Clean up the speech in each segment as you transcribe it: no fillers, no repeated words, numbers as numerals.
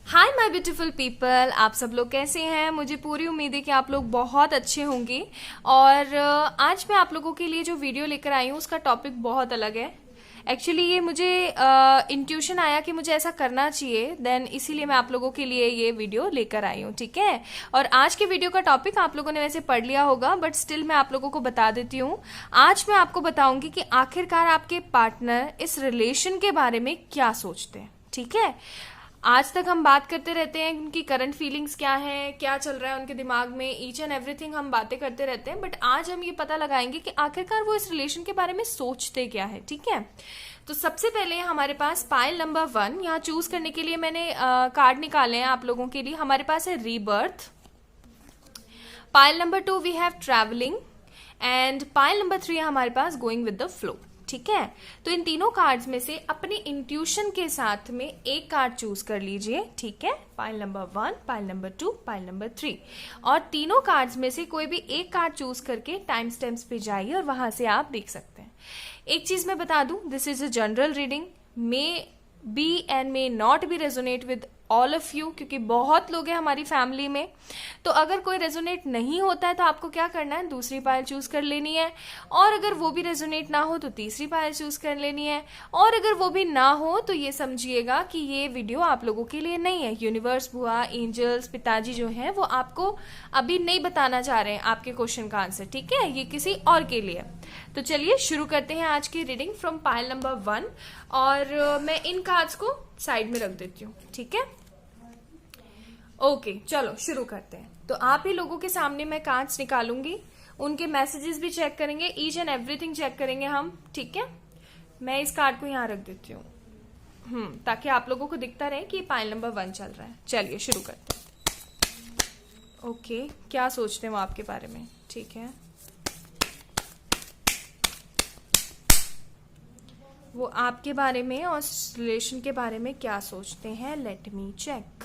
Hi my beautiful people, आप सब लोग कैसे हैं। मुझे पूरी उम्मीद है कि आप लोग बहुत अच्छे होंगे। और आज मैं आप लोगों के लिए जो वीडियो लेकर आई हूँ उसका टॉपिक बहुत अलग है। एक्चुअली ये मुझे इंट्यूशन आया कि मुझे ऐसा करना चाहिए, देन इसीलिए मैं आप लोगों के लिए ये वीडियो लेकर आई हूँ, ठीक है। और आज के वीडियो का टॉपिक आप लोगों ने वैसे पढ़ लिया होगा, बट स्टिल मैं आप लोगों को बता देती हूँ। आज मैं आपको बताऊंगी कि आखिरकार आपके पार्टनर इस रिलेशन के बारे में क्या सोचते हैं, ठीक है। आज तक हम बात करते रहते हैं उनकी करंट फीलिंग्स क्या है, क्या चल रहा है उनके दिमाग में, ईच एंड एवरीथिंग हम बातें करते रहते हैं। बट आज हम ये पता लगाएंगे कि आखिरकार वो इस रिलेशन के बारे में सोचते क्या है, ठीक है। तो सबसे पहले हमारे पास पाइल नंबर 1 यहाँ चूज करने के लिए मैंने कार्ड निकाले हैं आप लोगों के लिए। हमारे पास है rebirth, pile number 2 we have travelling, and pile number 3 है हमारे पास गोइंग विद द फ्लो, ठीक है। तो इन तीनों कार्ड्स में से अपनी इंट्यूशन के साथ में एक कार्ड चूज कर लीजिए, ठीक है। Pile number 1, pile number 2, pile number 3, और तीनों कार्ड्स में से कोई भी एक कार्ड चूज करके टाइम स्टैम्प्स पे जाइए और वहां से आप देख सकते हैं। एक चीज मैं बता दूं, this is a general reading, may be and may not be resonate with all of you, क्योंकि बहुत लोग हैं हमारी फैमिली में। तो अगर कोई रेजोनेट नहीं होता है तो आपको क्या करना है, दूसरी पायल चूज कर लेनी है। और अगर वो भी रेजोनेट ना हो तो तीसरी पायल चूज कर लेनी है। और अगर वो भी ना हो तो ये समझिएगा कि ये वीडियो आप लोगों के लिए नहीं है। यूनिवर्स, बुआ, एंजल्स, पिताजी जो हैं वो आपको अभी नहीं बताना चाह रहे हैं आपके क्वेश्चन का आंसर, ठीक है। ये किसी और के लिए। तो चलिए शुरू करते हैं आज की रीडिंग फ्रॉम पाइल नंबर 1। और मैं इन कार्ड्स को साइड में रख देती हूँ, ठीक है। ओके, चलो शुरू करते हैं। तो आप ही लोगों के सामने मैं कार्ड्स निकालूंगी, उनके मैसेजेस भी चेक करेंगे, ईच एंड एवरीथिंग चेक करेंगे हम, ठीक है। मैं इस कार्ड को यहाँ रख देती हूँ ताकि आप लोगों को दिखता रहे कि पाइल नंबर 1 चल रहा है। चलिए शुरू करते हैं। ओके, क्या सोचते हैं वो आपके बारे में, ठीक है। वो आपके बारे में और रिलेशन के बारे में क्या सोचते हैं, लेट मी चेक।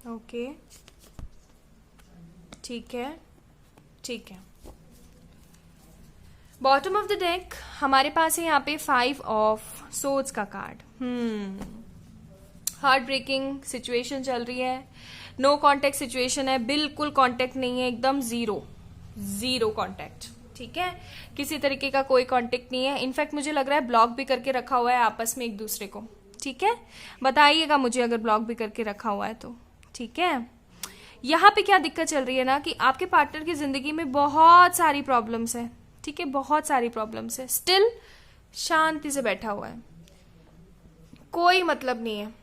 ओके, ठीक है, ठीक है। बॉटम ऑफ द डेक हमारे पास है यहाँ पे 5 ऑफ सोर्ड्स का कार्ड। हार्ट ब्रेकिंग सिचुएशन चल रही है, नो कांटेक्ट सिचुएशन है, बिल्कुल कांटेक्ट नहीं है, एकदम जीरो कांटेक्ट, ठीक है। किसी तरीके का कोई कांटेक्ट नहीं है। इनफैक्ट मुझे लग रहा है ब्लॉक भी करके रखा हुआ है आपस में एक दूसरे को, ठीक है। बताइएगा मुझे अगर ब्लॉक भी करके रखा हुआ है तो, ठीक है। यहाँ पे क्या दिक्कत चल रही है ना कि आपके पार्टनर की जिंदगी में बहुत सारी प्रॉब्लम्स है, ठीक है, बहुत सारी प्रॉब्लम्स है। स्टिल शांति से बैठा हुआ है, कोई मतलब नहीं है,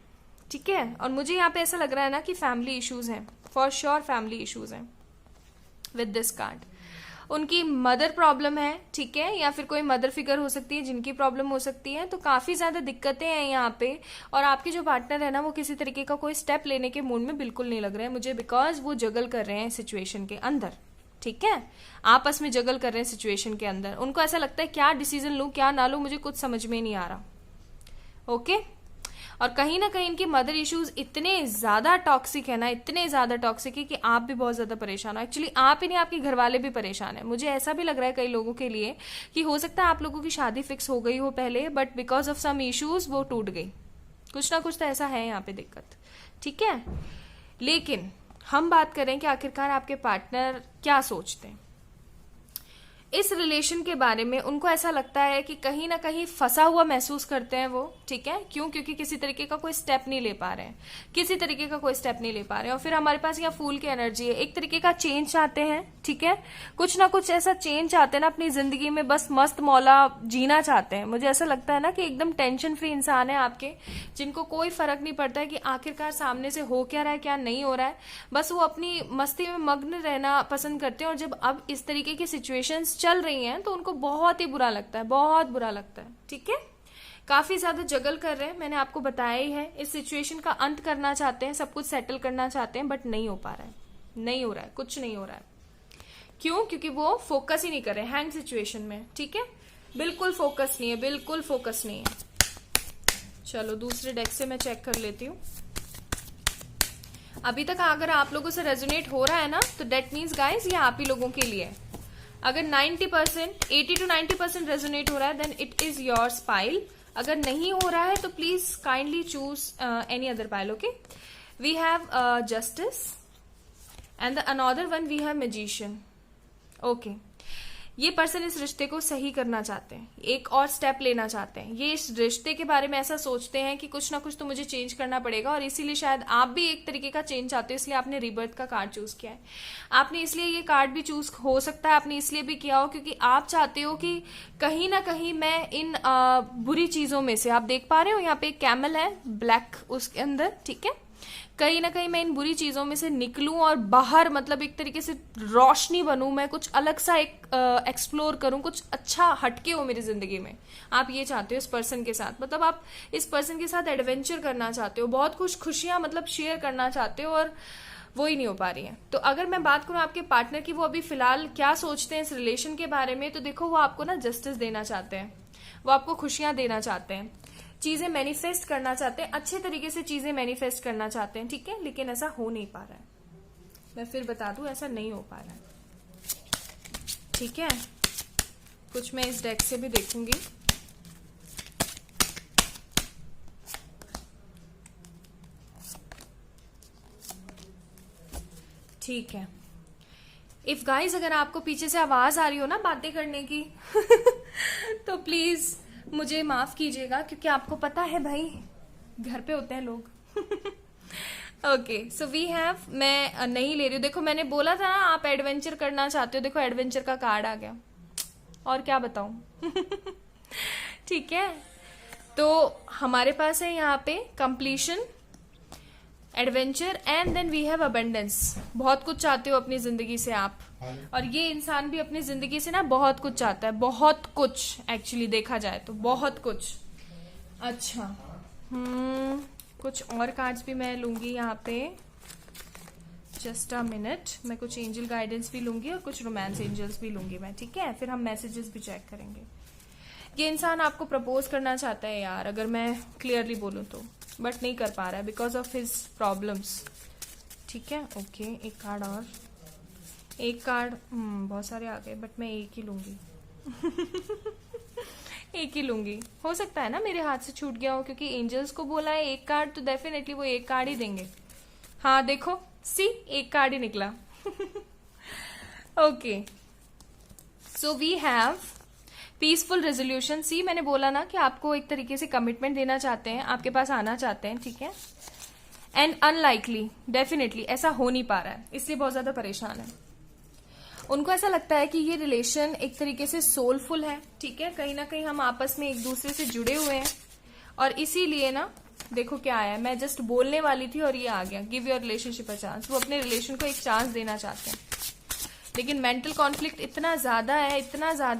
ठीक है। और मुझे यहाँ पे ऐसा लग रहा है ना कि फैमिली इश्यूज हैं, फॉर श्योर फैमिली इश्यूज हैं विद दिस कार्ड। उनकी मदर प्रॉब्लम है, ठीक है, या फिर कोई मदर फिगर हो सकती है जिनकी प्रॉब्लम हो सकती है। तो काफी ज्यादा दिक्कतें हैं यहाँ पे। और आपके जो पार्टनर है ना वो किसी तरीके का कोई स्टेप लेने के मूड में बिल्कुल नहीं लग रहा है मुझे, बिकॉज वो जगल कर रहे हैं सिचुएशन के अंदर, ठीक है। आपस में जगल कर रहे हैं सिचुएशन के अंदर। उनको ऐसा लगता है क्या डिसीजन लूं क्या ना लूं, मुझे कुछ समझ में नहीं आ रहा, ओके। और कहीं ना कहीं इनके मदर इश्यूज इतने ज्यादा टॉक्सिक है ना, इतने ज्यादा टॉक्सिक है कि आप भी बहुत ज्यादा परेशान हो। एक्चुअली आप ही नहीं, आपके घर वाले भी परेशान है। मुझे ऐसा भी लग रहा है कई लोगों के लिए कि हो सकता है आप लोगों की शादी फिक्स हो गई हो पहले, but because of some issues वो टूट गई। कुछ ना कुछ तो ऐसा है यहाँ पे दिक्कत, ठीक है। लेकिन हम बात करें कि आखिरकार आपके पार्टनर क्या सोचते हैं इस रिलेशन के बारे में। उनको ऐसा लगता है कि कहीं ना कहीं फंसा हुआ महसूस करते हैं वो, ठीक है। क्यों? क्योंकि किसी तरीके का कोई स्टेप नहीं ले पा रहे हैं, किसी तरीके का कोई स्टेप नहीं ले पा रहे हैं। और फिर हमारे पास यहाँ फूल की एनर्जी है, एक तरीके का चेंज चाहते हैं, ठीक है। कुछ ना कुछ ऐसा चेंज चाहते हैं ना अपनी जिंदगी में, बस मस्त मौला जीना चाहते हैं। मुझे ऐसा लगता है ना कि एकदम टेंशन फ्री इंसान है आपके, जिनको कोई फर्क नहीं पड़ता है कि आखिरकार सामने से हो क्या रहा है क्या नहीं हो रहा है। बस वो अपनी मस्ती में मग्न रहना पसंद करते हैं। और जब अब इस तरीके की सिचुएशंस चल रही हैं तो उनको बहुत ही बुरा लगता है, बहुत बुरा लगता है, ठीक है। काफी ज्यादा जगल कर रहे हैं, मैंने आपको बताया ही है। इस सिचुएशन का अंत करना चाहते हैं, सब कुछ सेटल करना चाहते हैं, बट नहीं हो पा रहा है, नहीं हो रहा है, कुछ नहीं हो रहा है। क्यों? क्योंकि वो फोकस ही नहीं कर रहे, हैंग सिचुएशन में, ठीक है। बिल्कुल फोकस नहीं है, बिल्कुल फोकस नहीं है। चलो दूसरे डेक से मैं चेक कर लेती हूँ। अभी तक अगर आप लोगों से रेजोनेट हो रहा है ना तो डेट मीन्स गाइस ये आप ही लोगों के लिए है। अगर 90%, 80 to 90% रेजोनेट हो रहा है then it is your pile. अगर नहीं हो रहा है तो please kindly choose any other pile. Okay, we have justice and the another one we have magician. Okay, ये पर्सन इस रिश्ते को सही करना चाहते हैं, एक और स्टेप लेना चाहते हैं. ये इस रिश्ते के बारे में ऐसा सोचते हैं कि कुछ ना कुछ तो मुझे चेंज करना पड़ेगा, और इसीलिए शायद आप भी एक तरीके का चेंज चाहते हो, इसलिए आपने रिबर्थ का कार्ड चूज किया है. आपने इसलिए ये कार्ड भी चूज हो सकता है आपने इसलिए भी किया हो क्योंकि आप चाहते हो कि कहीं ना कहीं मैं इन बुरी चीजों में से, आप देख पा रहे हो यहाँ पे एक कैमल है ब्लैक उसके अंदर, ठीक है, कहीं ना कहीं मैं इन बुरी चीजों में से निकलूं और बाहर मतलब एक तरीके से रोशनी बनूं, मैं कुछ अलग सा एक एक्सप्लोर करूं, कुछ अच्छा हटके हो मेरी जिंदगी में. आप ये चाहते हो इस पर्सन के साथ, मतलब आप इस पर्सन के साथ एडवेंचर करना चाहते हो, बहुत कुछ खुशियां मतलब शेयर करना चाहते हो, और वो ही नहीं हो पा रही है. तो अगर मैं बात करूं आपके पार्टनर की, वो अभी फिलहाल क्या सोचते हैं इस रिलेशन के बारे में, तो देखो वो आपको ना जस्टिस देना चाहते हैं, वो आपको खुशियां देना चाहते हैं, चीजें मैनिफेस्ट करना चाहते हैं, अच्छे तरीके से चीजें मैनिफेस्ट करना चाहते हैं, ठीक है, लेकिन ऐसा हो नहीं पा रहा है. मैं फिर बता दूं, ऐसा नहीं हो पा रहा है, ठीक है. कुछ मैं इस डेक से भी देखूंगी. ठीक है. इफ गाइज अगर आपको पीछे से आवाज आ रही हो ना बातें करने की तो प्लीज मुझे माफ कीजिएगा, क्योंकि आपको पता है भाई घर पे होते हैं लोग. ओके, सो वी हैव, मैं नहीं ले रही हूँ. देखो मैंने बोला था ना आप एडवेंचर करना चाहते हो, देखो एडवेंचर का कार्ड आ गया, और क्या बताऊं. ठीक है, तो हमारे पास है यहाँ पे completion, adventure and then we have abundance. बहुत कुछ चाहते हो अपनी जिंदगी से आप, और ये इंसान भी अपनी जिंदगी से ना बहुत कुछ चाहता है, बहुत कुछ एक्चुअली देखा जाए तो बहुत कुछ. अच्छा, कुछ और कार्ड्स भी मैं लूंगी यहाँ पे, जस्ट अ मिनट. मैं कुछ एंजल गाइडेंस भी लूंगी और कुछ रोमांस एंजल्स भी लूंगी मैं, ठीक है, फिर हम मैसेजेस भी चेक करेंगे. ये इंसान आपको प्रपोज करना चाहता है यार, अगर मैं क्लियरली बोलूं तो, बट नहीं कर पा रहा है बिकॉज ऑफ हिज प्रॉब्लम्स. ठीक है, ओके, एक कार्ड और, एक कार्ड, बहुत सारे आ गए बट मैं एक ही लूंगी. एक ही लूंगी. हो सकता है ना मेरे हाथ से छूट गया हो, क्योंकि एंजल्स को बोला है एक कार्ड, तो डेफिनेटली वो एक कार्ड ही देंगे. हाँ देखो, सी एक कार्ड ही निकला. Okay, so we have peaceful resolution. See मैंने बोला ना कि आपको एक तरीके से कमिटमेंट देना चाहते हैं, आपके पास आना चाहते हैं, ठीक है. एंड अनलाइकली, डेफिनेटली ऐसा हो नहीं पा रहा है, इसलिए बहुत ज्यादा परेशान है. उनको ऐसा लगता है कि ये रिलेशन एक तरीके से सोलफुल है, ठीक है, कहीं ना कहीं हम आपस में एक दूसरे से जुड़े हुए हैं, और इसीलिए ना देखो क्या आया, मैं जस्ट बोलने वाली थी और ये आ गया, give your relationship a chance. वो अपने रिलेशन को एक चांस देना चाहते हैं, लेकिन मेंटल कॉन्फ्लिक्ट इतना ज्यादा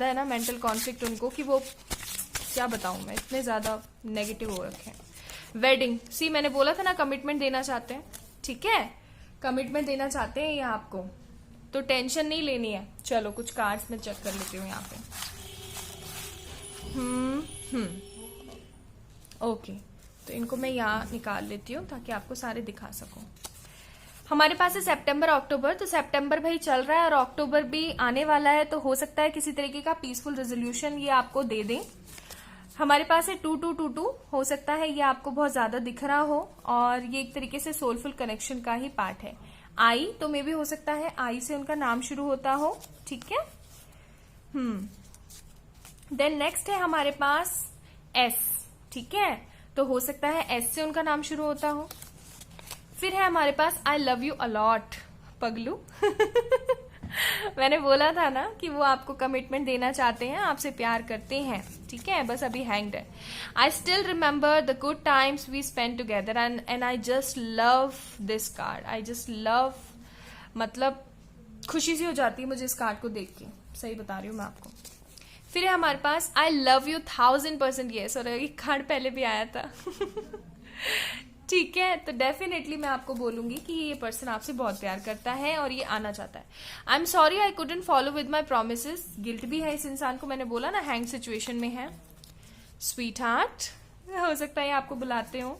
है ना मेंटल कॉन्फ्लिक्ट उनको, कि वो क्या बताऊं मैं, इतने ज्यादा नेगेटिव हो रखे हैं. वेडिंग, सी मैंने बोला था ना कमिटमेंट देना चाहते हैं, ठीक है, कमिटमेंट देना चाहते हैं ये आपको, तो टेंशन नहीं लेनी है. चलो कुछ कार्ड्स में चेक कर लेती हूँ यहाँ पे. ओके, तो इनको मैं यहाँ निकाल लेती हूँ ताकि आपको सारे दिखा सकूं. हमारे पास है सितंबर अक्टूबर, तो सितंबर भाई चल रहा है और अक्टूबर भी आने वाला है, तो हो सकता है किसी तरीके का पीसफुल रेजोल्यूशन ये आपको दे दें. हमारे पास है 2222, हो सकता है ये आपको बहुत ज्यादा दिख रहा हो, और ये एक तरीके से सोलफुल कनेक्शन का ही पार्ट है. आई, तो मे भी हो सकता है आई से उनका नाम शुरू होता हो, ठीक है. देन नेक्स्ट है हमारे पास एस, ठीक है, तो हो सकता है एस से उनका नाम शुरू होता हो. फिर है हमारे पास आई लव यू अलॉट, पगलू. मैंने बोला था ना कि वो आपको कमिटमेंट देना चाहते हैं, आपसे प्यार करते हैं, ठीक है, बस अभी हैंग्ड है. I still remember the good times we spend together and I just love this card. I just love, मतलब खुशी सी हो जाती है मुझे इस कार्ड को देख के, सही बता रही हूँ मैं आपको. फिर है हमारे पास आई लव यू 1000% येस, और ये कार्ड पहले भी आया था. ठीक है, तो डेफिनेटली मैं आपको बोलूंगी कि ये पर्सन आपसे बहुत प्यार करता है और ये आना चाहता है. I am sorry I couldn't follow with my promises. Guilt भी है इस इंसान को, मैंने बोला ना हैंग सिचुएशन में है. स्वीट हार्ट, हो सकता है आपको बुलाते हो.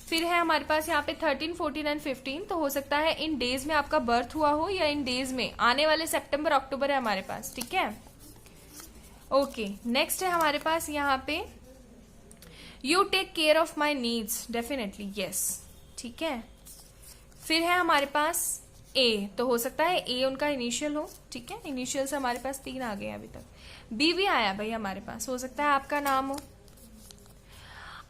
फिर है हमारे पास यहाँ पे 13, 14 एंड 15, तो हो सकता है इन डेज में आपका बर्थ हुआ हो या इन डेज में आने वाले सितंबर अक्टूबर है हमारे पास, ठीक है। ओके, नेक्स्ट है हमारे पास यहाँ पे you take care of my needs, definitely yes, ठीक है। फिर है हमारे पास ए, तो हो सकता है ए उनका इनिशियल हो, ठीक है। इनिशियल से हमारे पास 3 आ गए अभी तक। बी भी आया भाई हमारे पास, हो सकता है आपका नाम हो।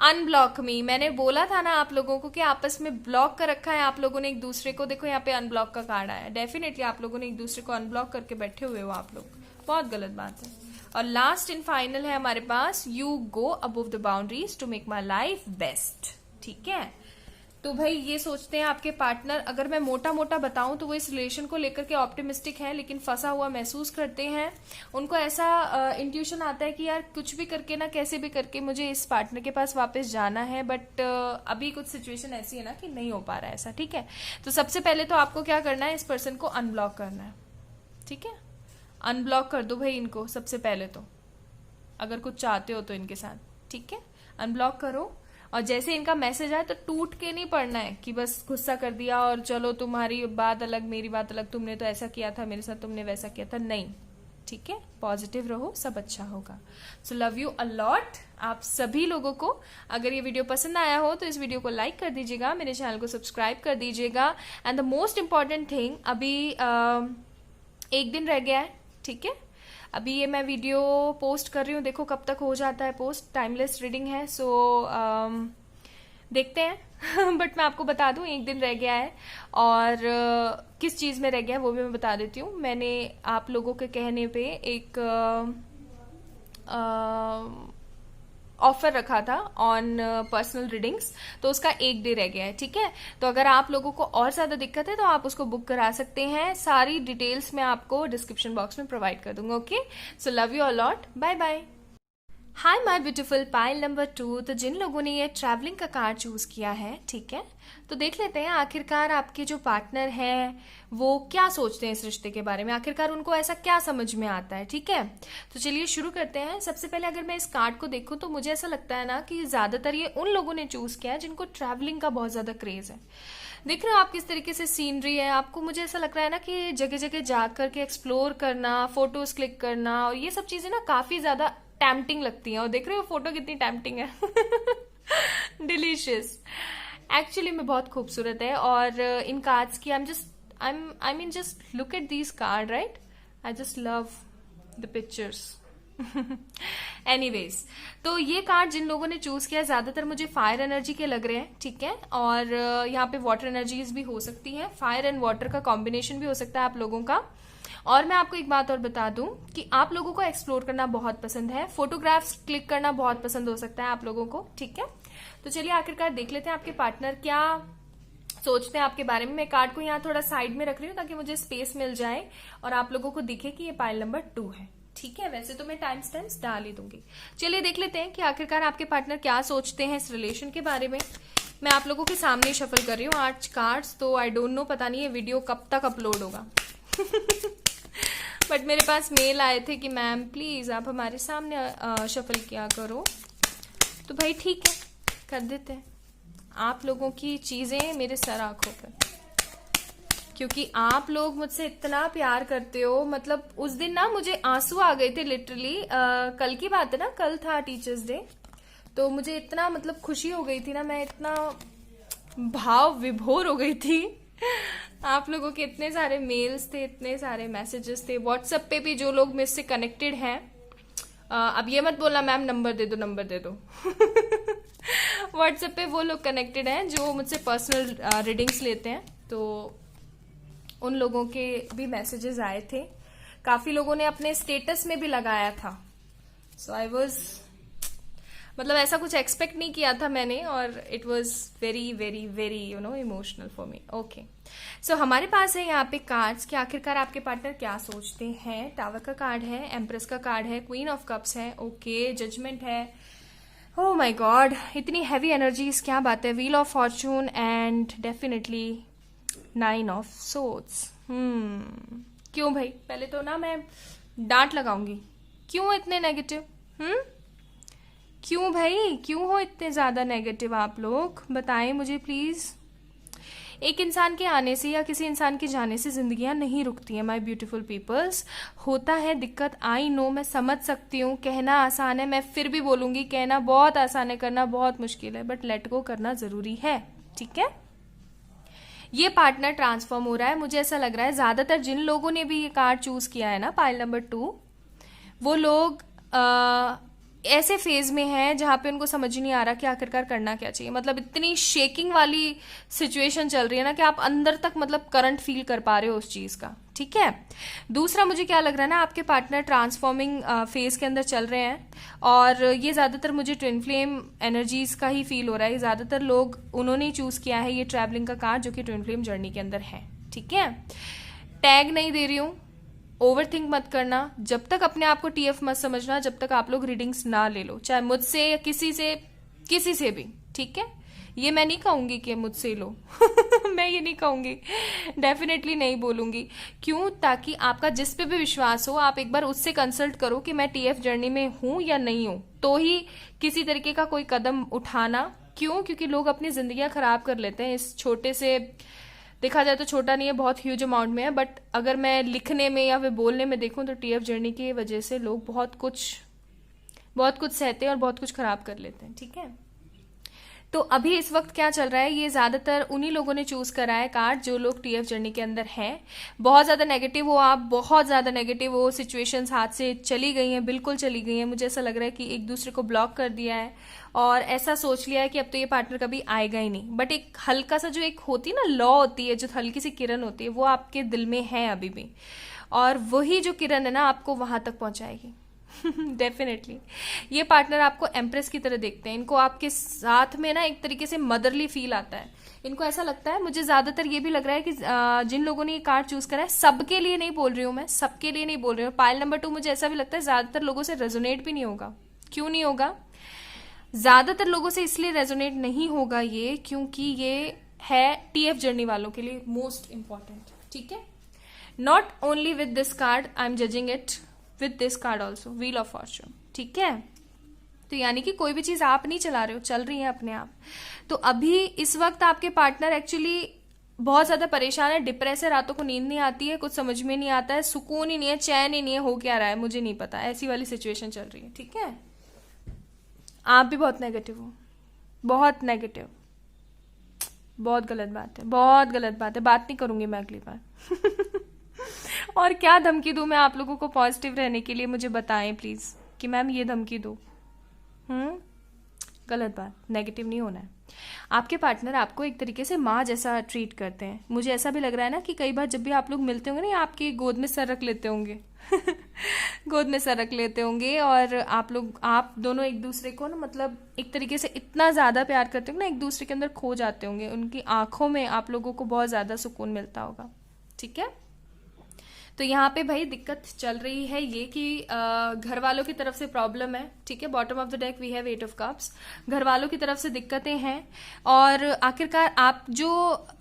अनब्लॉक मी, मैंने बोला था ना आप लोगों को कि आपस में ब्लॉक कर रखा है आप लोगों ने एक दूसरे को। देखो यहाँ पे अनब्लॉक का कार्ड आया, डेफिनेटली आप लोगों ने एक दूसरे को अनब्लॉक करके बैठे हुए हो आप लोग, बहुत गलत बात है। और लास्ट इन फाइनल है हमारे पास you go above the boundaries to make my life best, ठीक है। तो भाई ये सोचते हैं आपके पार्टनर, अगर मैं मोटा मोटा बताऊं तो वो इस रिलेशन को लेकर के ऑप्टिमिस्टिक है, लेकिन फंसा हुआ महसूस करते हैं। उनको ऐसा इंट्यूशन आता है कि यार कुछ भी करके ना, कैसे भी करके मुझे इस पार्टनर के पास वापस जाना है, बट अभी कुछ सिचुएशन ऐसी है ना कि नहीं हो पा रहा है ऐसा, ठीक है। तो सबसे पहले तो आपको क्या करना है, इस पर्सन को अनब्लॉक करना है, ठीक है। अनब्लॉक कर दो भाई इनको सबसे पहले तो, अगर कुछ चाहते हो तो इनके साथ, ठीक है। अनब्लॉक करो, और जैसे इनका मैसेज आए तो टूट के नहीं पढ़ना है कि बस गुस्सा कर दिया और चलो तुम्हारी बात अलग मेरी बात अलग, तुमने तो ऐसा किया था मेरे साथ, तुमने वैसा किया था, नहीं, ठीक है। पॉजिटिव रहो, सब अच्छा होगा। सो लव यू अलॉट आप सभी लोगों को। अगर ये वीडियो पसंद आया हो तो इस वीडियो को लाइक कर दीजिएगा, मेरे चैनल को सब्सक्राइब कर दीजिएगा, and the most important thing, अभी 1 दिन रह गया है, ठीक है। अभी ये मैं वीडियो पोस्ट कर रही हूँ, देखो कब तक हो जाता है पोस्ट, टाइमलेस रीडिंग है, सो देखते हैं। बट मैं आपको बता दूं 1 दिन रह गया है, और किस चीज़ में रह गया है वो भी मैं बता देती हूँ। मैंने आप लोगों के कहने पे एक ऑफर रखा था ऑन पर्सनल रीडिंग्स, तो उसका 1 डे रह गया है, ठीक है। तो अगर आप लोगों को और ज्यादा दिक्कत है तो आप उसको बुक करा सकते हैं, सारी डिटेल्स मैं आपको डिस्क्रिप्शन बॉक्स में प्रोवाइड कर दूंगा। Okay, so love you a lot, bye bye. Hi my beautiful pile number 2, तो जिन लोगों ने ये ट्रैवलिंग का कार्ड चूज किया है, ठीक है, तो देख लेते हैं आखिरकार आपके जो पार्टनर है वो क्या सोचते हैं इस रिश्ते के बारे में, आखिरकार उनको ऐसा क्या समझ में आता है, ठीक है। तो चलिए शुरू करते हैं। सबसे पहले अगर मैं इस कार्ड को देखूं तो मुझे ऐसा लगता है ना कि ज्यादातर ये उन लोगों ने चूज किया है जिनको ट्रैवलिंग का बहुत ज्यादा क्रेज है। देख रहे हो आप किस तरीके से सीनरी है, आपको मुझे ऐसा लग रहा है ना कि जगह जगह जा करके एक्सप्लोर करना, फोटोज क्लिक करना, और ये सब चीजें ना काफी ज्यादा टैम्पटिंग लगती हैं। और देख रहे हो फोटो कितनी टैम्पटिंग है, डिलीशियस, एक्चुअली में बहुत खूबसूरत है। और इन कार्ड्स की I mean just look at these card, right, I just love the pictures. Anyways, तो ये कार्ड जिन लोगों ने चूज किया ज्यादातर मुझे फायर एनर्जी के लग रहे हैं, ठीक है। और यहाँ पे वाटर एनर्जीज भी हो सकती है, फायर एंड वाटर का कॉम्बिनेशन भी हो सकता है आप लोगों का। और मैं आपको एक बात और बता दूं कि आप लोगों को एक्सप्लोर करना बहुत पसंद है, फोटोग्राफ्स क्लिक करना बहुत पसंद हो सकता है आप लोगों को, ठीक है। तो चलिए आखिरकार देख लेते हैं आपके पार्टनर क्या सोचते हैं आपके बारे में। मैं कार्ड को यहाँ थोड़ा साइड में रख रही हूँ ताकि मुझे स्पेस मिल जाए और आप लोगों को दिखे कि ये पाइल नंबर 2 है, ठीक है। वैसे तो मैं टाइम स्टैम्प्स डाल ही दूंगी। चलिए देख लेते हैं कि आखिरकार आपके पार्टनर क्या सोचते हैं इस रिलेशन के बारे में। मैं आप लोगों के सामने शफल कर रही हूँ 8 कार्ड्स, तो आई डोंट नो, पता नहीं ये वीडियो कब तक अपलोड होगा। बट मेरे पास मेल आए थे कि मैम प्लीज आप हमारे सामने शफल किया करो, तो भाई ठीक है कर देते हैं। आप लोगों की चीजें मेरे सर आंखों पर, क्योंकि आप लोग मुझसे इतना प्यार करते हो, मतलब उस दिन ना मुझे आंसू आ गए थे लिटरली। कल की बात है ना, कल था टीचर्स डे, तो मुझे इतना मतलब खुशी हो गई थी ना, मैं इतना भाव विभोर हो गई थी। आप लोगों के इतने सारे मेल्स थे, इतने सारे मैसेजेस थे, व्हाट्सएप पे भी जो लोग मुझसे कनेक्टेड हैं। अब ये मत बोलना मैम नंबर दे दो, नंबर दे दो। व्हाट्सएप पे वो लोग कनेक्टेड हैं जो मुझसे पर्सनल रीडिंग्स लेते हैं, तो उन लोगों के भी मैसेजेस आए थे। काफी लोगों ने अपने स्टेटस में भी लगाया था, सो आई वॉज, मतलब ऐसा कुछ एक्सपेक्ट नहीं किया था मैंने, और it was very very very emotional for me. Okay, so हमारे पास है यहाँ पे कार्ड्स कि आखिरकार आपके पार्टनर क्या सोचते हैं। टावर का कार्ड है, एम्प्रेस का कार्ड है, क्वीन ऑफ कप्स है, ओके, जजमेंट है, ओह माय गॉड इतनी हैवी एनर्जीज, क्या बात है, wheel of Fortune and definitely 9 of swords. क्यों भाई, पहले तो ना मैं डांट लगाऊंगी, क्यों इतने नेगेटिव, क्यों भाई, क्यों हो इतने ज्यादा नेगेटिव आप लोग, बताएं मुझे प्लीज। एक इंसान के आने से या किसी इंसान के जाने से जिंदगियां नहीं रुकती हैं माय ब्यूटीफुल पीपल्स। होता है दिक्कत, आई नो, मैं समझ सकती हूँ, कहना आसान है, मैं फिर भी बोलूंगी कहना बहुत आसान है, करना बहुत मुश्किल है, बट लेट गो करना जरूरी है, ठीक है। ये पार्टनर ट्रांसफॉर्म हो रहा है, मुझे ऐसा लग रहा है ज्यादातर जिन लोगों ने भी ये कार्ड चूज किया है ना, पाइल नंबर 2, वो लोग ऐसे फेज में हैं जहां पे उनको समझ ही नहीं आ रहा कि आखिरकार करना क्या चाहिए। मतलब इतनी शेकिंग वाली सिचुएशन चल रही है ना कि आप अंदर तक मतलब करंट फील कर पा रहे हो उस चीज का, ठीक है। दूसरा मुझे क्या लग रहा है ना, आपके पार्टनर ट्रांसफॉर्मिंग फेज के अंदर चल रहे हैं, और ये ज्यादातर मुझे ट्विन फ्लेम एनर्जीज का ही फील हो रहा है। ज्यादातर लोग उन्होंने ही चूज किया है ये ट्रैवलिंग का कार्ड, जो कि ट्विन फ्लेम जर्नी के अंदर है, ठीक है। टैग नहीं दे रही हूं, ओवर थिंक मत करना, जब तक अपने आप को टीएफ मत समझना, जब तक आप लोग रीडिंग्स ना ले लो, चाहे मुझसे या किसी से भी, ठीक है। ये मैं नहीं कहूंगी कि मुझसे लो मैं ये नहीं कहूंगी, डेफिनेटली नहीं बोलूंगी। क्यों? ताकि आपका जिस पे भी विश्वास हो, आप एक बार उससे कंसल्ट करो कि मैं टीएफ जर्नी में हूं या नहीं हूं, तो ही किसी तरीके का कोई कदम उठाना। क्यों? क्योंकि लोग अपनी जिंदगियां खराब कर लेते हैं इस छोटे से, देखा जाए तो छोटा नहीं है, बहुत ह्यूज अमाउंट में है, बट अगर मैं लिखने में या फिर बोलने में देखूं तो टीएफ जर्नी की वजह से लोग बहुत कुछ सहते हैं और बहुत कुछ खराब कर लेते हैं, ठीक है। तो अभी इस वक्त क्या चल रहा है, ये ज्यादातर उन्हीं लोगों ने चूज करा है कार्ड जो लोग टीएफ जर्नी के अंदर हैं। बहुत ज्यादा नेगेटिव हो आप, बहुत ज्यादा नेगेटिव हो, सिचुएशंस हाथ से चली गई हैं, बिल्कुल चली गई हैं। मुझे ऐसा लग रहा है कि एक दूसरे को ब्लॉक कर दिया है और ऐसा सोच लिया है कि अब तो ये पार्टनर कभी आएगा ही नहीं। बट एक हल्का सा जो एक होती है ना लॉ होती है, जो हल्की सी किरण होती है, वो आपके दिल में है अभी भी, और वही जो किरण है ना आपको वहां तक पहुंचाएगी डेफिनेटली। ये पार्टनर आपको एम्प्रेस की तरह देखते हैं, इनको आपके साथ में ना एक तरीके से मदरली फील आता है। इनको ऐसा लगता है, मुझे ज्यादातर ये भी लग रहा है कि जिन लोगों ने ये कार्ड चूज करा है, सबके लिए नहीं बोल रही हूं मैं, सबके लिए नहीं बोल रही हूँ। पाइल नंबर 2 मुझे ऐसा भी लगता है ज्यादातर लोगों से रेजोनेट भी नहीं होगा। क्यों नहीं होगा? ज्यादातर लोगों से इसलिए रेजोनेट नहीं होगा ये, क्योंकि ये है टीएफ जर्नी वालों के लिए मोस्ट इंपॉर्टेंट, ठीक है। Not only with this card, I am judging it with this card also, wheel of Fortune, ठीक है। तो यानी कि कोई भी चीज आप नहीं चला रहे हो, चल रही है अपने आप। तो अभी इस वक्त आपके पार्टनर एक्चुअली बहुत ज्यादा परेशान है, डिप्रेस है, रातों को नींद नहीं आती है, कुछ समझ में नहीं आता है, सुकून ही नहीं है, चैन ही नहीं है, हो क्या रहा है मुझे नहीं पता, ऐसी वाली सिचुएशन चल रही है, ठीक है। आप भी बहुत नेगेटिव हो, बहुत नेगेटिव, बहुत गलत बात है, बहुत गलत बात है, बात नहीं करूंगी मैं अगली बार और क्या धमकी दूं मैं आप लोगों को पॉजिटिव रहने के लिए, मुझे बताएं प्लीज कि मैम ये धमकी दो। गलत बात, नेगेटिव नहीं होना है। आपके पार्टनर आपको एक तरीके से माँ जैसा ट्रीट करते हैं। मुझे ऐसा भी लग रहा है ना कि कई बार जब भी आप लोग मिलते होंगे ना, आपकी गोद में सर रख लेते होंगे गोद में सर रख लेते होंगे, और आप दोनों एक दूसरे को ना मतलब एक तरीके से इतना ज्यादा प्यार करते होंगे ना, एक दूसरे के अंदर खो जाते होंगे, उनकी आंखों में आप लोगों को बहुत ज्यादा सुकून मिलता होगा, ठीक है। तो यहाँ पे भाई दिक्कत चल रही है ये कि घर वालों की तरफ से प्रॉब्लम है, ठीक है। Bottom of the deck we have 8 of cups, घर वालों की तरफ से दिक्कतें हैं, और आखिरकार आप जो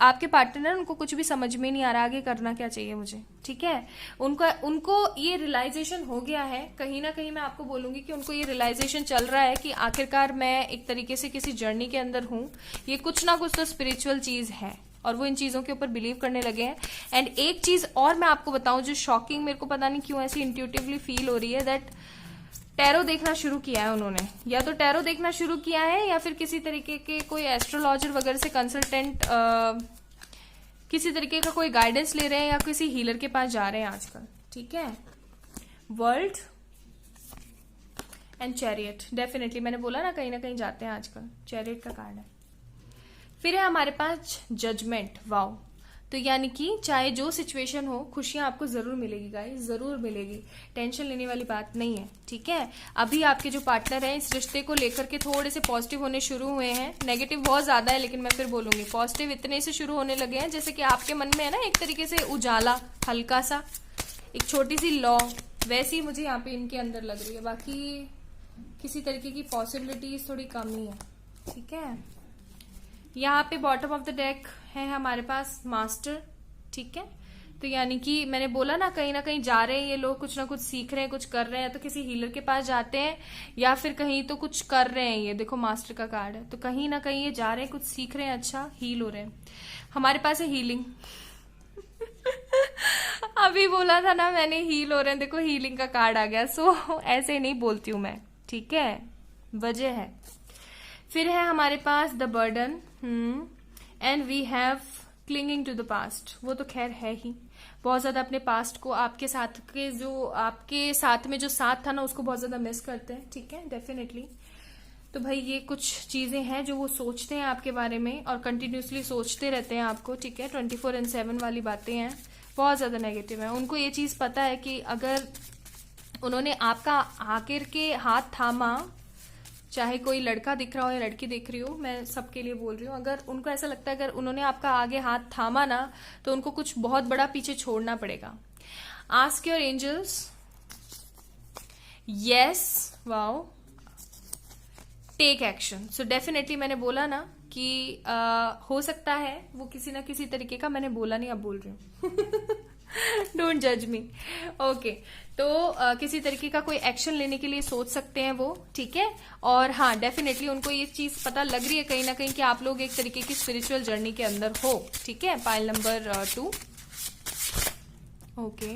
आपके पार्टनर उनको कुछ भी समझ में नहीं आ रहा आगे करना क्या चाहिए मुझे, ठीक है। उनको ये रियलाइजेशन हो गया है, कहीं ना कहीं मैं आपको बोलूंगी कि उनको ये रियलाइजेशन चल रहा है कि आखिरकार मैं एक तरीके से किसी जर्नी के अंदर हूं, ये कुछ ना कुछ तो स्पिरिचुअल चीज है, और वो इन चीजों के ऊपर बिलीव करने लगे हैं। एंड एक चीज और मैं आपको बताऊं जो शॉकिंग, मेरे को पता नहीं क्यों ऐसी इंट्यूटिवली फील हो रही है, दैट टैरो देखना शुरू किया है उन्होंने, या तो टैरो देखना शुरू किया है या फिर किसी तरीके के कोई एस्ट्रोलॉजर वगैरह से कंसल्टेंट किसी तरीके का कोई गाइडेंस ले रहे हैं, या किसी हीलर के पास जा रहे हैं आजकल, ठीक है। वर्ल्ड एंड चैरियट, डेफिनेटली मैंने बोला ना कहीं जाते हैं आजकल, चैरियट का कार्ड है। फिर है हमारे पास जजमेंट, वाओ। तो यानी कि चाहे जो सिचुएशन हो, खुशियां आपको जरूर मिलेगी गाइस, जरूर मिलेगी, टेंशन लेने वाली बात नहीं है, ठीक है। अभी आपके जो पार्टनर हैं इस रिश्ते को लेकर के थोड़े से पॉजिटिव होने शुरू हुए हैं, नेगेटिव बहुत ज्यादा है, लेकिन मैं फिर बोलूंगी पॉजिटिव इतने से शुरू होने लगे हैं जैसे कि आपके मन में है ना एक तरीके से उजाला, हल्का सा एक छोटी सी लौ, वैसी मुझे यहाँ पे इनके अंदर लग रही है। बाकी किसी तरीके की पॉसिबिलिटीज थोड़ी कम ही है, ठीक है। यहाँ पे बॉटम ऑफ द डेक है हमारे पास मास्टर, ठीक है। तो यानी कि मैंने बोला ना कहीं जा रहे हैं ये लोग, कुछ ना कुछ सीख रहे हैं, कुछ कर रहे हैं, तो किसी हीलर के पास जाते हैं या फिर कहीं तो कुछ कर रहे हैं। ये देखो मास्टर का कार्ड है, तो कहीं ना कहीं ये जा रहे हैं, कुछ सीख रहे हैं, अच्छा हील हो रहे हैं। हमारे पास है हीलिंग। अभी बोला था ना मैंने हील हो रहे हैं, देखो हीलिंग का कार्ड आ गया। सो ऐसे नहीं बोलती हूं मैं, ठीक है, वजह है। फिर है हमारे पास the burden, and we have clinging to the past. वो तो खैर है ही, बहुत ज्यादा अपने पास्ट को, आपके साथ के जो आपके साथ में जो साथ था ना उसको बहुत ज्यादा मिस करते हैं, ठीक है, डेफिनेटली। तो भाई ये कुछ चीजें हैं जो वो सोचते हैं आपके बारे में और कंटिन्यूसली सोचते रहते हैं आपको, ठीक है। 24/7 वाली बातें हैं, बहुत ज्यादा नेगेटिव है। उनको ये चीज पता है कि अगर उन्होंने आपका आखिर के हाथ थामा, चाहे कोई लड़का दिख रहा हो या लड़की दिख रही हो, मैं सबके लिए बोल रही हूँ, अगर उनको ऐसा लगता है अगर उन्होंने आपका आगे हाथ थामा ना तो उनको कुछ बहुत बड़ा पीछे छोड़ना पड़ेगा। Ask your angels, yes, wow, take action. So definitely मैंने बोला ना कि हो सकता है वो किसी ना किसी तरीके का, मैंने बोला नहीं अब बोल रही हूँ। डोंट जज मी, ओके। तो किसी तरीके का कोई एक्शन लेने के लिए सोच सकते हैं वो, ठीक है। और हाँ, डेफिनेटली उनको ये चीज पता लग रही है कहीं ना कहीं कि आप लोग एक तरीके की स्पिरिचुअल जर्नी के अंदर हो, ठीक है। Pile number 2, okay.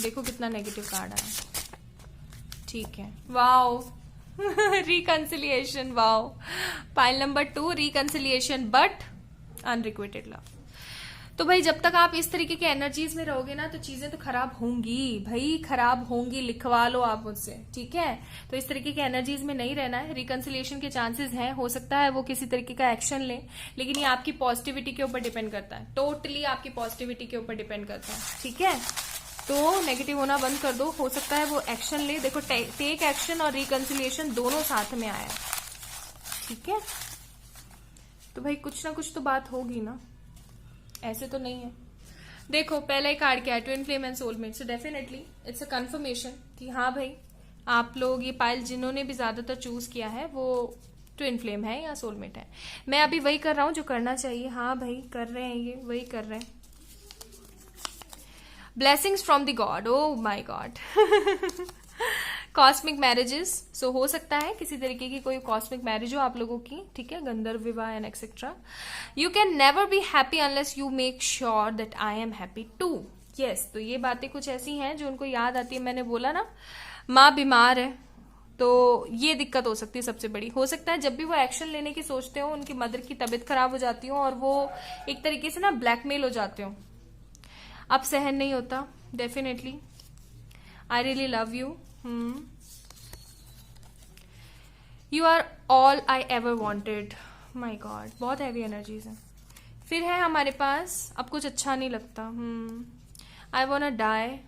देखो कितना नेगेटिव कार्ड आया, ठीक है, wow. Reconciliation, wow. Pile number 2, reconciliation but unrequited love. तो भाई जब तक आप इस तरीके के एनर्जीज में रहोगे ना तो चीजें तो खराब होंगी भाई, खराब होंगी, लिखवा लो आप मुझसे, ठीक है। तो इस तरीके के एनर्जीज में नहीं रहना है। रिकंसिलिएशन के चांसेस हैं, हो सकता है वो किसी तरीके का एक्शन ले, लेकिन ये आपकी पॉजिटिविटी के ऊपर डिपेंड करता है, टोटली आपकी पॉजिटिविटी के ऊपर डिपेंड करता है, ठीक है। तो नेगेटिव होना बंद कर दो, हो सकता है वो एक्शन ले। देखो टेक एक्शन और रिकंसिलिएशन दोनों साथ में आया, ठीक है। तो भाई कुछ ना कुछ तो बात होगी ना, ऐसे तो नहीं है। देखो पहला ही कार्ड क्या है, twin flame and soulmate. So definitely it's a confirmation कि हाँ भाई आप लोग, ये पाइल जिन्होंने भी ज्यादातर चूज किया है वो ट्विन फ्लेम है या सोलमेट है। मैं अभी वही कर रहा हूं जो करना चाहिए, हाँ भाई कर रहे हैं, ये वही कर रहे हैं। Blessings from the God, oh my God. Cosmic marriages, so हो सकता है किसी तरीके की कोई कॉस्मिक मैरिज हो आप लोगों की, ठीक है, गंधर्व विवाह and etcetera. You can never be happy unless you make sure that I am happy too. Yes, तो ये बातें कुछ ऐसी हैं जो उनको याद आती है। मैंने बोला ना माँ बीमार है तो ये दिक्कत हो सकती है सबसे बड़ी। हो सकता है जब भी वो एक्शन लेने की सोचते हो उनकी मदर की तबीयत खराब हो जाती हो और वो एक तरीके से ना ब्लैकमेल हो जाते हो, अब सहन नहीं होता। Definitely I really love you, you are all I ever wanted. My god, बहुत हैवी एनर्जीज है। फिर है हमारे पास अब कुछ अच्छा नहीं लगता, I want die.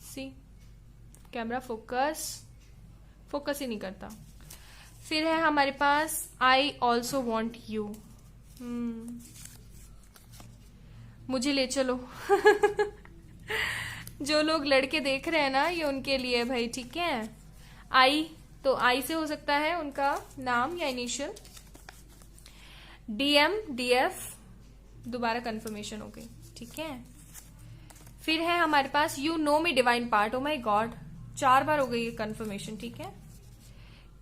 See camera focus ही नहीं करता। फिर है हमारे पास आई ऑल्सो वॉन्ट यू, मुझे ले चलो। जो लोग लड़के देख रहे हैं ना ये उनके लिए भाई, ठीक है। आई, तो आई से हो सकता है उनका नाम या इनिशियल। DM DF, दोबारा कंफर्मेशन हो गई, ठीक है। फिर है हमारे पास you know me divine part, oh my God, 4 बार हो गई ये कंफर्मेशन, ठीक है।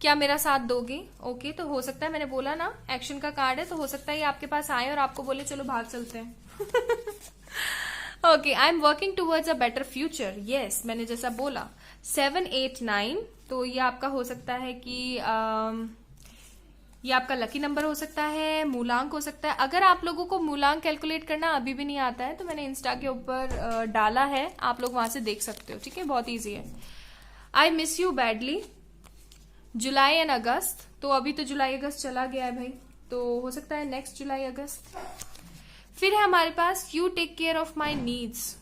क्या मेरा साथ दोगे, ओके। तो हो सकता है, मैंने बोला ना एक्शन का कार्ड है, तो हो सकता है ये आपके पास आए और आपको बोले चलो भाग चलते हैं। Okay, I am working towards a better future. Yes, मैंने जैसा बोला 7, 8, 9, तो ये आपका हो सकता है कि ये आपका लकी नंबर हो सकता है, मूलांक हो सकता है। अगर आप लोगों को मूलांक कैलकुलेट करना अभी भी नहीं आता है तो मैंने इंस्टा के ऊपर डाला है, आप लोग वहां से देख सकते हो, ठीक है, बहुत ईजी है। I miss you badly, July and August, तो अभी तो जुलाई अगस्त चला गया है भाई, तो हो सकता है नेक्स्ट जुलाई अगस्त। फिर है हमारे पास you take care of my needs,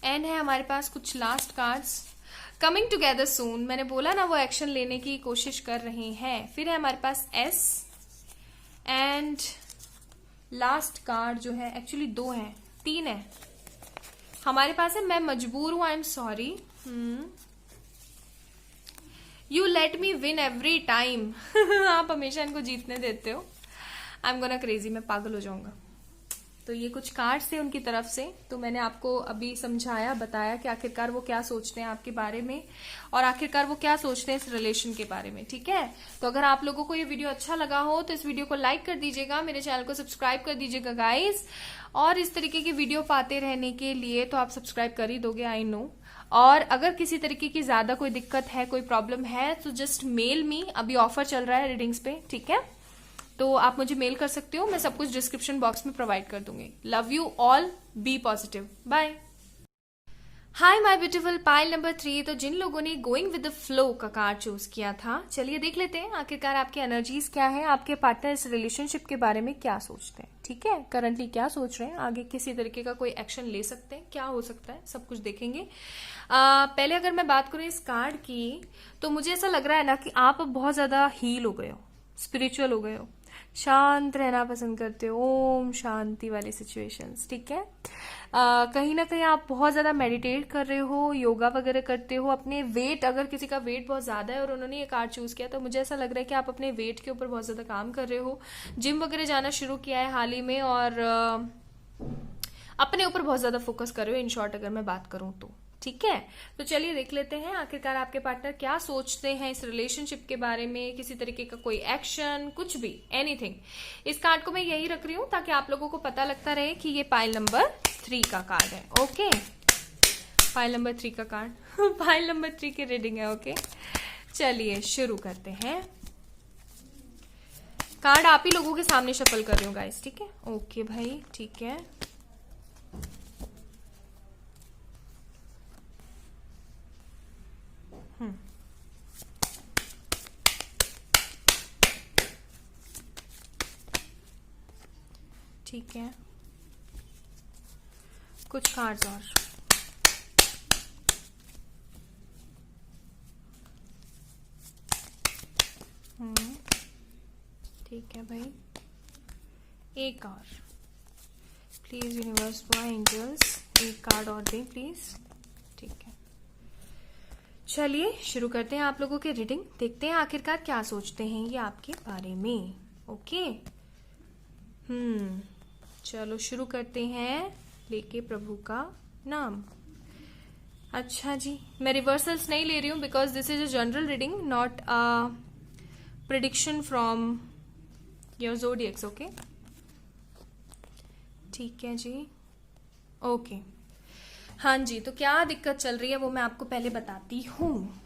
and है हमारे पास कुछ last cards, coming together soon. मैंने बोला ना वो एक्शन लेने की कोशिश कर रहे हैं। फिर है हमारे पास S, एंड लास्ट कार्ड जो है, एक्चुअली 2 है, 3 है हमारे पास है, मैं मजबूर हूं, I am sorry, you let me win every time. आप हमेशा इनको जीतने देते हो। आई एम गोना क्रेजी, मैं पागल हो जाऊंगा। तो ये कुछ कार्ड्स थे उनकी तरफ से, तो मैंने आपको अभी समझाया, बताया कि आखिरकार वो क्या सोचते हैं आपके बारे में और आखिरकार वो क्या सोचते हैं इस रिलेशन के बारे में। ठीक है, तो अगर आप लोगों को ये वीडियो अच्छा लगा हो तो इस वीडियो को लाइक कर दीजिएगा, मेरे चैनल को सब्सक्राइब कर दीजिएगा गाइज, और इस तरीके की वीडियो पाते रहने के लिए तो आप सब्सक्राइब कर ही दोगे, आई नो। और अगर किसी तरीके की ज्यादा कोई दिक्कत है, कोई प्रॉब्लम है, तो जस्ट मेल मी, अभी ऑफर चल रहा है रीडिंग्स पे। ठीक है, तो आप मुझे मेल कर सकते हो, मैं सब कुछ डिस्क्रिप्शन बॉक्स में प्रोवाइड कर दूंगी। Love you all, be positive, bye. Hi my beautiful, pile number 3। तो जिन लोगों ने गोइंग विद द फ्लो का कार्ड चूज किया था, चलिए देख लेते हैं आखिरकार आपकी एनर्जीज क्या है, आपके पार्टनर इस रिलेशनशिप के बारे में क्या सोचते हैं। ठीक है, करंटली क्या सोच रहे हैं, आगे किसी तरीके का कोई एक्शन ले सकते हैं, क्या हो सकता है, सब कुछ देखेंगे। पहले अगर मैं बात करूं इस कार्ड की, तो मुझे ऐसा लग रहा है ना कि आप अब बहुत ज्यादा हील हो गए हो, स्पिरिचुअल हो गए हो, शांत रहना पसंद करते हो, ओम शांति वाली सिचुएशंस। ठीक है, कहीं ना कहीं आप बहुत ज्यादा मेडिटेट कर रहे हो, योगा वगैरह करते हो, अपने वेट, अगर किसी का वेट बहुत ज्यादा है और उन्होंने ये कार्ड चूज किया, तो मुझे ऐसा लग रहा है कि आप अपने वेट के ऊपर बहुत ज्यादा काम कर रहे हो, जिम वगैरह जाना शुरू किया है हाल ही में, और अपने ऊपर बहुत ज्यादा फोकस कर रहे हो, इन शॉर्ट अगर मैं बात करूं तो। ठीक है, तो चलिए देख लेते हैं आखिरकार आपके पार्टनर क्या सोचते हैं इस रिलेशनशिप के बारे में, किसी तरीके का कोई एक्शन, कुछ भी, एनीथिंग। इस कार्ड को मैं यही रख रही हूं ताकि आप लोगों को पता लगता रहे कि ये पाइल नंबर 3 का कार्ड है। ओके, पाइल नंबर 3 का कार्ड पाइल नंबर 3 की रीडिंग है। ओके, चलिए शुरू करते हैं। कार्ड आप ही लोगों के सामने शफल कर रही हूँ गाइस। ठीक है, ओके भाई, ठीक है। ठीक है, कुछ कार्ड्स और। ठीक है भाई, एक और प्लीज यूनिवर्स बॉय एंजल्स, एक कार्ड और दें प्लीज। ठीक है, चलिए शुरू करते हैं आप लोगों की रीडिंग, देखते हैं आखिरकार क्या सोचते हैं ये आपके बारे में। ओके, चलो शुरू करते हैं, लेके प्रभु का नाम। अच्छा जी, मैं रिवर्सल्स नहीं ले रही हूं because this is a general reading, not a prediction from your zodiacs. Okay, ठीक है जी, ओके। हाँ जी, तो क्या दिक्कत चल रही है वो मैं आपको पहले बताती हूँ,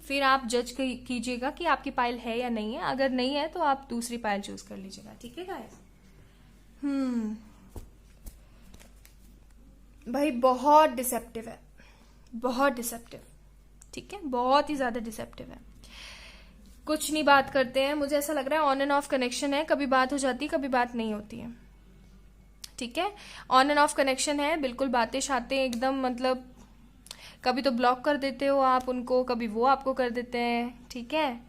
फिर आप जज कीजिएगा कि आपकी पाइल है या नहीं है। अगर नहीं है तो आप दूसरी पाइल चूज कर लीजिएगा। ठीक है गाइस। भाई बहुत डिसेप्टिव है, बहुत डिसेप्टिव। ठीक है, बहुत ही ज्यादा डिसेप्टिव है, कुछ नहीं बात करते हैं। मुझे ऐसा लग रहा है ऑन एंड ऑफ कनेक्शन है, कभी बात हो जाती है, कभी बात नहीं होती है। ठीक है, ऑन एंड ऑफ कनेक्शन है, बिल्कुल बातें शातें एकदम, मतलब कभी तो ब्लॉक कर देते हो आप उनको, कभी वो आपको कर देते हैं। ठीक है,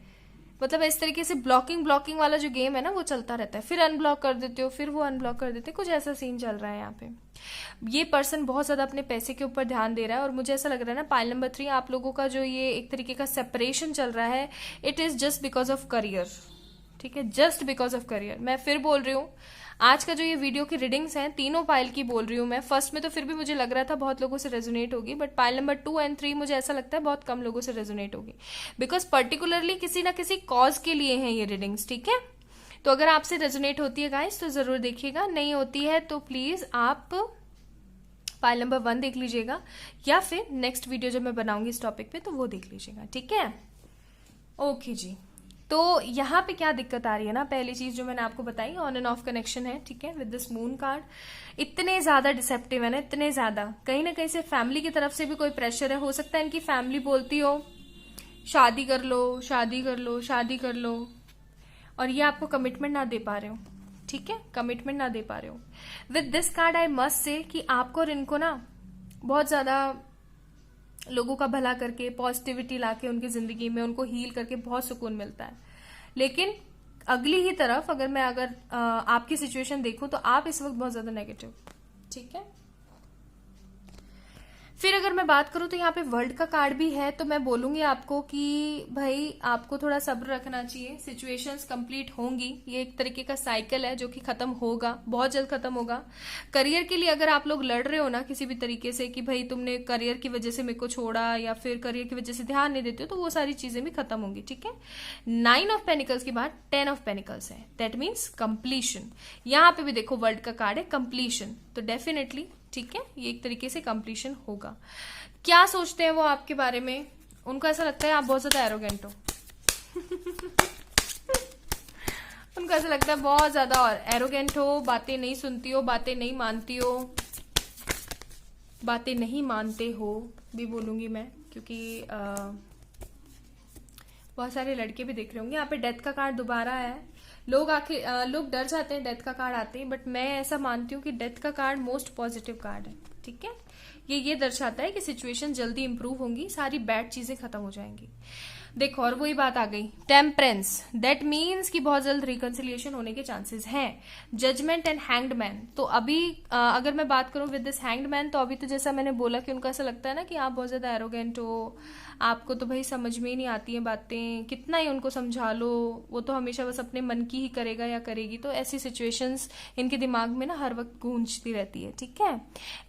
मतलब इस तरीके से ब्लॉकिंग वाला जो गेम है ना वो चलता रहता है, फिर अनब्लॉक कर देते हो, फिर वो अनब्लॉक कर देते हैं, कुछ ऐसा सीन चल रहा है यहाँ पे। ये पर्सन बहुत ज्यादा अपने पैसे के ऊपर ध्यान दे रहा है, और मुझे ऐसा लग रहा है ना पाइल नंबर 3 आप लोगों का जो ये एक तरीके का सेपरेशन चल रहा है, it is just because of career. ठीक है, जस्ट बिकॉज ऑफ करियर। मैं फिर बोल रही हूँ, आज का जो ये वीडियो की रीडिंग्स हैं, तीनों पाइल की बोल रही हूँ मैं। फर्स्ट में तो फिर भी मुझे लग रहा था बहुत लोगों से रेजोनेट होगी, बट पाइल नंबर 2 एंड 3 मुझे ऐसा लगता है बहुत कम लोगों से रेजोनेट होगी, बिकॉज पर्टिकुलरली किसी ना किसी कॉज के लिए हैं ये रीडिंग्स। ठीक है, तो अगर आपसे रेजोनेट होती है गाइस तो जरूर देखिएगा, नहीं होती है तो प्लीज आप पाइल नंबर 1 देख लीजिएगा, या फिर नेक्स्ट वीडियो जब मैं बनाऊंगी इस टॉपिक पे तो वो देख लीजिएगा। ठीक है, ओके जी। तो यहाँ पे क्या दिक्कत आ रही है ना, पहली चीज जो मैंने आपको बताई, ऑन एंड ऑफ कनेक्शन है। ठीक है, विद दिस मून कार्ड इतने ज्यादा डिसेप्टिव है ना, इतने ज्यादा, कहीं ना कहीं से फैमिली की तरफ से भी कोई प्रेशर है। हो सकता है इनकी फैमिली बोलती हो शादी कर लो, शादी कर लो, शादी कर लो, और ये आपको कमिटमेंट ना दे पा रहे हो। ठीक है, कमिटमेंट ना दे पा रहे हो। With this card I must say कि आपको और इनको ना बहुत ज्यादा लोगों का भला करके, पॉजिटिविटी लाके उनकी जिंदगी में उनको हील करके बहुत सुकून मिलता है। लेकिन अगली ही तरफ अगर मैं आपकी सिचुएशन देखूं तो आप इस वक्त बहुत ज्यादा नेगेटिव। ठीक है, फिर अगर मैं बात करूं तो यहाँ पे वर्ल्ड का कार्ड भी है, तो मैं बोलूंगी आपको कि भाई आपको थोड़ा सब्र रखना चाहिए, सिचुएशंस कंप्लीट होंगी, ये एक तरीके का साइकिल है जो कि खत्म होगा, बहुत जल्द खत्म होगा। करियर के लिए अगर आप लोग लड़ रहे हो ना किसी भी तरीके से कि भाई तुमने करियर की वजह से मेरे को छोड़ा या फिर करियर की वजह से ध्यान नहीं देते हो, तो वो सारी चीजें भी खत्म होंगी, ठीक है। 9 ऑफ पेनिकल्स के बाद 10 ऑफ पेनिकल्स है, दैट मीन्स कंप्लीशन। यहाँ पे भी देखो वर्ल्ड का कार्ड है कंप्लीशन, तो डेफिनेटली ठीक है ये एक तरीके से कंप्लीशन होगा। क्या सोचते हैं वो आपके बारे में? उनको ऐसा लगता है आप बहुत ज्यादा एरोगेंट हो उनको ऐसा लगता है बहुत ज्यादा और एरोगेंट हो, बातें नहीं सुनती हो, बातें नहीं मानती हो, बातें नहीं मानते हो भी बोलूंगी मैं, क्योंकि बहुत सारे लड़के भी दिख रहे होंगे। यहाँ पे डेथ का कार्ड दोबारा है। लोग लोग डर जाते हैं डेथ का कार्ड आते हैं, बट मैं ऐसा मानती हूँ कि डेथ का कार्ड मोस्ट पॉजिटिव कार्ड है, ठीक है। ये दर्शाता है कि सिचुएशन जल्दी इंप्रूव होंगी, सारी बैड चीजें खत्म हो जाएंगी। देखो और वही बात आ गई, टेम्परेंस, दैट मीन्स कि बहुत जल्द रिकंसिलिएशन होने के चांसेस हैं। जजमेंट एंड हैंग्ड मैन, तो अभी अगर मैं बात करूं विद दिस हैंग्ड मैन, तो अभी तो जैसा मैंने बोला कि उनको ऐसा लगता है ना कि आप बहुत ज्यादा एरोगेंट हो, आपको तो भाई समझ में ही नहीं आती है बातें, कितना ही उनको समझा लो वो तो हमेशा बस अपने मन की ही करेगा या करेगी, तो ऐसी सिचुएशंस इनके दिमाग में ना हर वक्त गूंजती रहती है, ठीक है।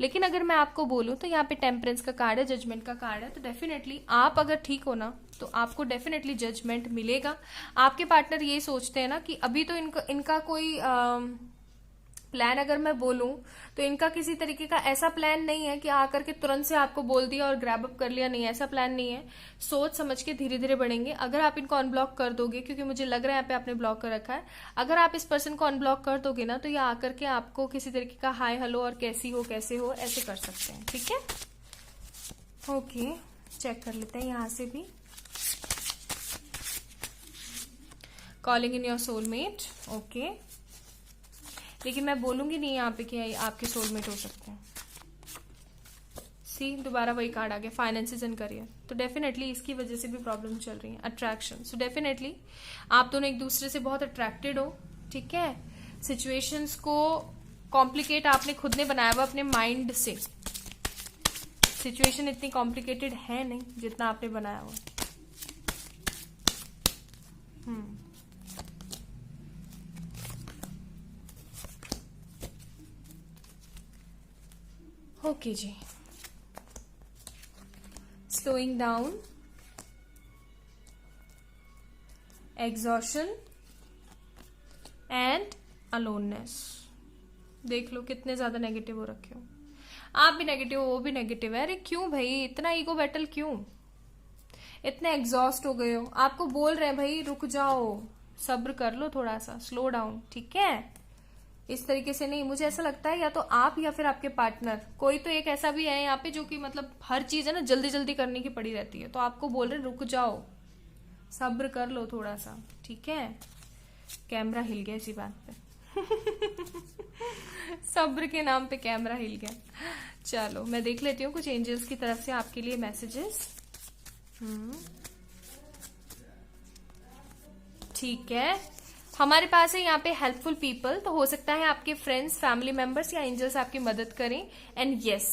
लेकिन अगर मैं आपको बोलूं तो यहाँ पे टेम्परेंस का कार्ड है, जजमेंट का कार्ड है, तो डेफिनेटली आप अगर ठीक हो ना तो आपको डेफिनेटली जजमेंट मिलेगा। आपके पार्टनर ये सोचते हैं ना कि अभी तो इनका कोई प्लान अगर मैं बोलूं तो इनका किसी तरीके का ऐसा प्लान नहीं है कि आकर के तुरंत से आपको बोल दिया और ग्रैब अप कर लिया, नहीं ऐसा प्लान नहीं है। सोच समझ के धीरे धीरे बढ़ेंगे। अगर आप इनको अनब्लॉक कर दोगे, क्योंकि मुझे लग रहा है यहाँ पे आपने ब्लॉक कर रखा है, अगर आप इस पर्सन को अनब्लॉक कर दोगे ना तो ये आकर के आपको किसी तरीके का हाय हेलो और कैसी हो कैसे हो ऐसे कर सकते हैं, ठीक है। ओके चेक कर लेते हैं यहाँ से भी। Calling in your soulmate, okay, लेकिन मैं बोलूंगी नहीं यहाँ पे कि आपके सोलमेट हो सकते हैं। सी दोबारा वही कार्ड आ गया, फाइनेंसेस एंड करियर, तो डेफिनेटली इसकी वजह से भी प्रॉब्लम चल रही है। अट्रैक्शन, सो डेफिनेटली आप दोनों एक दूसरे से बहुत अट्रैक्टेड हो, ठीक है। सिचुएशंस को कॉम्प्लिकेट आपने खुद ने बनाया हुआ अपने माइंड से, सिचुएशन इतनी कॉम्प्लिकेटेड है नहीं जितना आपने बनाया हुआ। ओके जी, slowing down, exhaustion and aloneness. देख लो कितने ज्यादा नेगेटिव हो रखे हो, आप भी नेगेटिव हो वो भी नेगेटिव है। अरे क्यों भाई इतना ईगो बैटल, क्यों इतने एग्जॉस्ट हो गए हो? आपको बोल रहे हैं भाई रुक जाओ, सब्र कर लो, थोड़ा सा स्लो डाउन, ठीक है। इस तरीके से नहीं, मुझे ऐसा लगता है या तो आप या फिर आपके पार्टनर, कोई तो एक ऐसा भी है यहाँ पे जो कि मतलब हर चीज है ना जल्दी जल्दी करने की पड़ी रहती है, तो आपको बोल रहे रुक जाओ, सब्र कर लो थोड़ा सा, ठीक है। कैमरा हिल गया इसी बात पे सब्र के नाम पे कैमरा हिल गया। चलो मैं देख लेती हूँ कुछ एंजल्स की तरफ से आपके लिए मैसेजेस। ठीक है, हमारे पास है यहाँ पे हेल्पफुल पीपल, तो हो सकता है आपके फ्रेंड्स, फैमिली मेंबर्स या एंजल्स आपकी मदद करें, एंड यस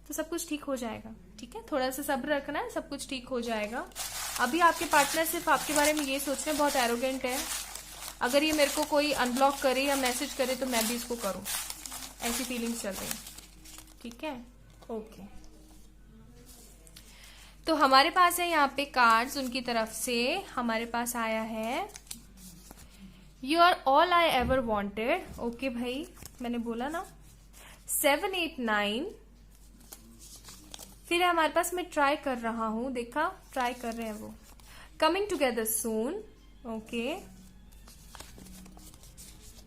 तो सब कुछ ठीक हो जाएगा, ठीक है। थोड़ा सा सब्र रखना है, सब कुछ ठीक हो जाएगा। अभी आपके पार्टनर सिर्फ आपके बारे में ये सोच रहे हैं बहुत एरोगेंट है, अगर ये मेरे को कोई अनब्लॉक करे या मैसेज करे तो मैं भी इसको करूं, ऐसी फीलिंग्स चल रही है, ठीक है। ओके, तो हमारे पास है यहाँ पे कार्ड्स, उनकी तरफ से हमारे पास आया है you are all I ever wanted. Okay भाई, मैंने बोला ना 7, 8, 9। फिर है हमारे पास मैं ट्राई कर रहा हूं, देखा ट्राई कर रहे हैं वो, कमिंग टुगेदर सून। ओके,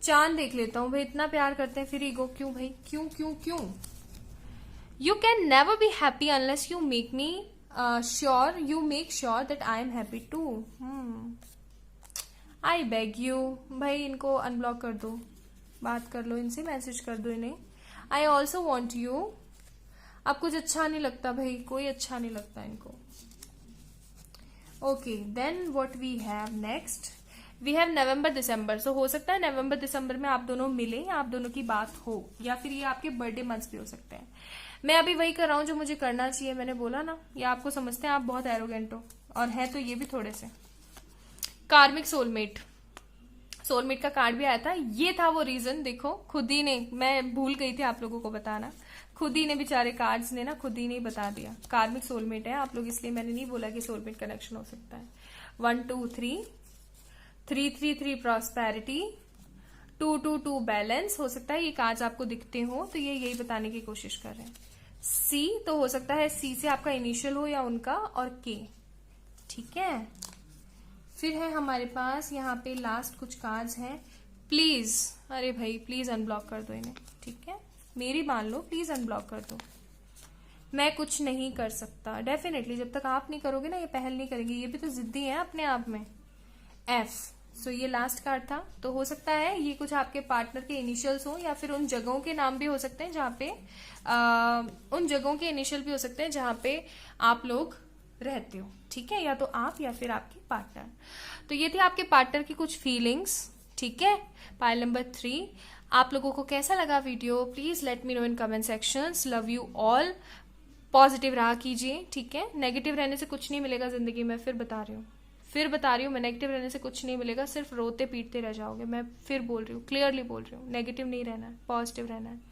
चांद देख लेता हूं भाई, इतना प्यार करते हैं फिर ईगो क्यों भाई, क्यों क्यों क्यों। You can never be happy unless you make me sure, you make sure that I am happy too. I beg you, भाई इनको अनब्लॉक कर दो, बात कर लो इनसे, मैसेज कर दो इन्हें। आई ऑल्सो वॉन्ट यू, अब कुछ अच्छा नहीं लगता भाई, कोई अच्छा नहीं लगता इनको। Okay, then what we have next, we have November December. So हो सकता है नवंबर दिसंबर में आप दोनों मिले या आप दोनों की बात हो, या फिर ये आपके बर्थडे मंथ्स भी हो सकते हैं। मैं अभी वही कर रहा हूं जो मुझे करना चाहिए, मैंने बोला ना, ये आपको समझते हैं आप बहुत एरोगेंट हो, और है तो ये भी थोड़े से। कार्मिक सोलमेट, सोलमेट का कार्ड भी आया था, ये था वो रीजन। देखो खुद ही ने, मैं भूल गई थी आप लोगों को बताना, खुद ही ने बेचारे कार्ड्स ने ना खुद ही नहीं बता दिया। कार्मिक सोलमेट है आप लोग, इसलिए मैंने नहीं बोला कि सोलमेट कनेक्शन हो सकता है। 1 2 3 3 3 3 प्रॉस्पेरिटी, 2 2 2 बैलेंस। हो सकता है ये कार्ड्स आपको दिखते हो तो ये यही बताने की कोशिश कर रहे हैं। सी तो हो सकता है सी से आपका इनिशियल हो या उनका, और के, ठीक है। फिर है हमारे पास यहाँ पे लास्ट कुछ कार्ड्स हैं। प्लीज, अरे भाई प्लीज अनब्लॉक कर दो इन्हें, ठीक है, मेरी मान लो, प्लीज अनब्लॉक कर दो। मैं कुछ नहीं कर सकता, डेफिनेटली जब तक आप नहीं करोगे ना ये पहल नहीं करेंगे, ये भी तो जिद्दी है अपने आप में। एफ, सो ये लास्ट कार्ड था, तो हो सकता है ये कुछ आपके पार्टनर के इनिशियल्स हो, या फिर उन जगहों के नाम भी हो सकते हैं जहाँ पे उन जगहों के इनिशियल भी हो सकते हैं जहाँ पे आप लोग रहते हो, ठीक है, या तो आप या फिर आपके पार्टनर। तो ये थी आपके पार्टनर की कुछ फीलिंग्स, ठीक है। पाइल नंबर 3, आप लोगों को कैसा लगा video, please let me know in comment sections. Love you all, positive रहा कीजिए, ठीक है। नेगेटिव रहने से कुछ नहीं मिलेगा जिंदगी में, फिर बता रही हूँ मैं, नेगेटिव रहने से कुछ नहीं मिलेगा, सिर्फ रोते पीटते रह जाओगे। मैं फिर बोल रही हूँ, क्लियरली बोल रही हूँ, नेगेटिव नहीं रहना है, पॉजिटिव रहना है।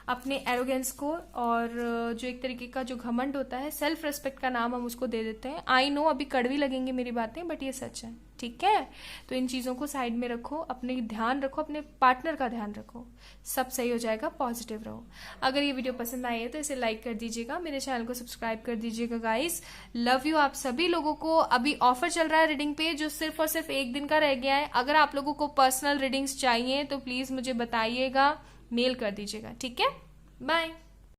अपने एरोगेंस को, और जो एक तरीके का जो घमंड होता है, सेल्फ रेस्पेक्ट का नाम हम उसको दे देते हैं। आई नो अभी कड़वी लगेंगी मेरी बातें, बट ये सच है, ठीक है। तो इन चीजों को साइड में रखो, अपने ध्यान रखो, अपने पार्टनर का ध्यान रखो, सब सही हो जाएगा, पॉजिटिव रहो। अगर ये वीडियो पसंद आई है तो इसे लाइक कर दीजिएगा, मेरे चैनल को सब्सक्राइब कर दीजिएगा गाइस। लव यू आप सभी लोगों को। अभी ऑफर चल रहा है रीडिंग पे, जो सिर्फ और सिर्फ 1 दिन का रह गया है। अगर आप लोगों को पर्सनल रीडिंग्स चाहिए तो प्लीज मुझे बताइएगा, मेल कर दीजिएगा, ठीक है। बाय।